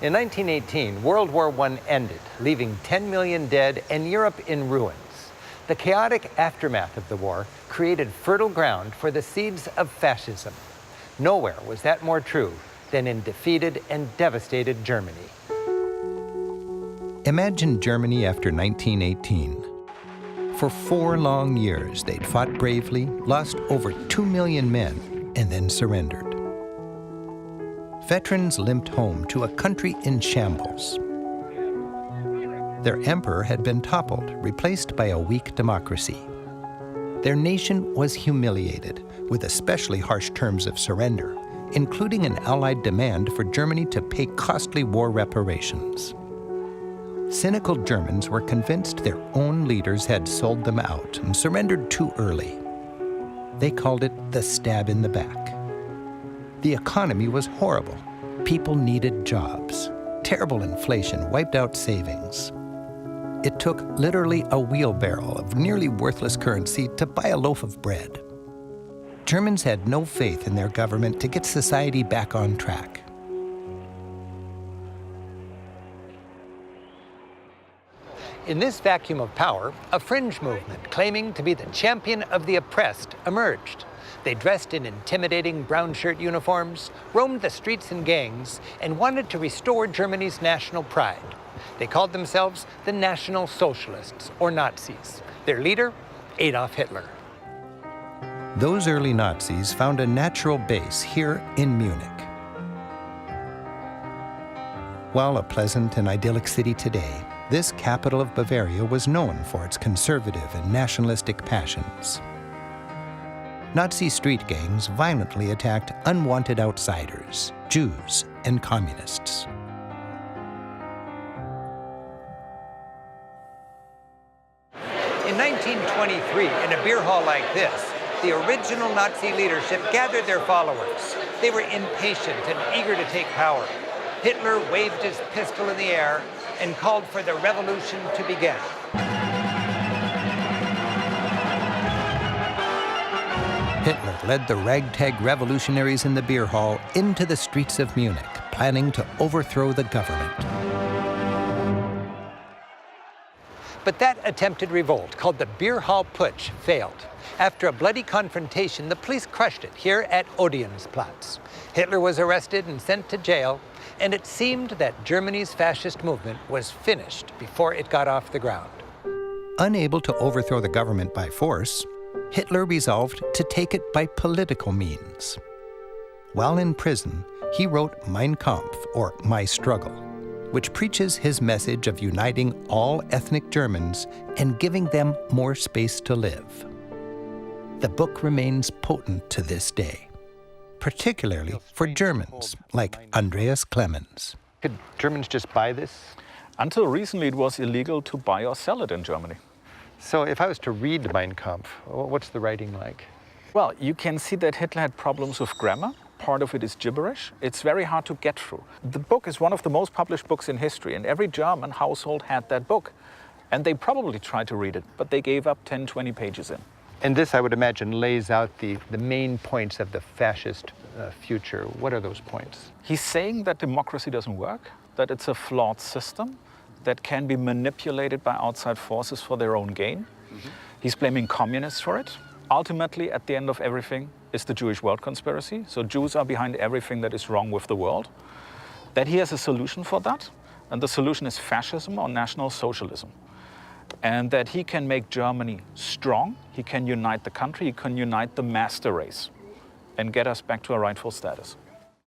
In 1918, World War I ended, leaving 10 million dead and Europe in ruins. The chaotic aftermath of the war created fertile ground for the seeds of fascism. Nowhere was that more true than in defeated and devastated Germany. Imagine Germany after 1918. For 4 long years, they'd fought bravely, lost over 2 million men, and then surrendered. Veterans limped home to a country in shambles. Their emperor had been toppled, replaced by a weak democracy. Their nation was humiliated, with especially harsh terms of surrender, including an Allied demand for Germany to pay costly war reparations. Cynical Germans were convinced their own leaders had sold them out and surrendered too early. They called it the stab in the back. The economy was horrible. People needed jobs. Terrible inflation wiped out savings. It took literally a wheelbarrow of nearly worthless currency to buy a loaf of bread. Germans had no faith in their government to get society back on track. In this vacuum of power, a fringe movement claiming to be the champion of the oppressed emerged. They dressed in intimidating brown shirt uniforms, roamed the streets in gangs, and wanted to restore Germany's national pride. They called themselves the National Socialists, or Nazis. Their leader, Adolf Hitler. Those early Nazis found a natural base here in Munich. While a pleasant and idyllic city today, this capital of Bavaria was known for its conservative and nationalistic passions. Nazi street gangs violently attacked unwanted outsiders, Jews, and communists. In 1923, in a beer hall like this, the original Nazi leadership gathered their followers. They were impatient and eager to take power. Hitler waved his pistol in the air and called for the revolution to begin. Hitler led the ragtag revolutionaries in the beer hall into the streets of Munich, planning to overthrow the government. But that attempted revolt, called the Beer Hall Putsch, failed. After a bloody confrontation, the police crushed it here at Odeonsplatz. Hitler was arrested and sent to jail, and it seemed that Germany's fascist movement was finished before it got off the ground. Unable to overthrow the government by force, Hitler resolved to take it by political means. While in prison, he wrote Mein Kampf, or My Struggle, which preaches his message of uniting all ethnic Germans and giving them more space to live. The book remains potent to this day, particularly for Germans like Andreas Clemens. Could Germans just buy this? Until recently, it was illegal to buy or sell it in Germany. So if I was to read Mein Kampf, what's the writing like? Well, you can see that Hitler had problems with grammar. Part of it is gibberish. It's very hard to get through. The book is one of the most published books in history, and every German household had that book. And they probably tried to read it, but they gave up 10, 20 pages in. And this, I would imagine, lays out the main points of the fascist future. What are those points? He's saying that democracy doesn't work, that it's a flawed system, that can be manipulated by outside forces for their own gain. He's blaming communists for it. Ultimately, at the end of everything, is the Jewish world conspiracy. So Jews are behind everything that is wrong with the world. That he has a solution for that, and the solution is fascism or National Socialism. And that he can make Germany strong, he can unite the country, he can unite the master race, and get us back to our rightful status.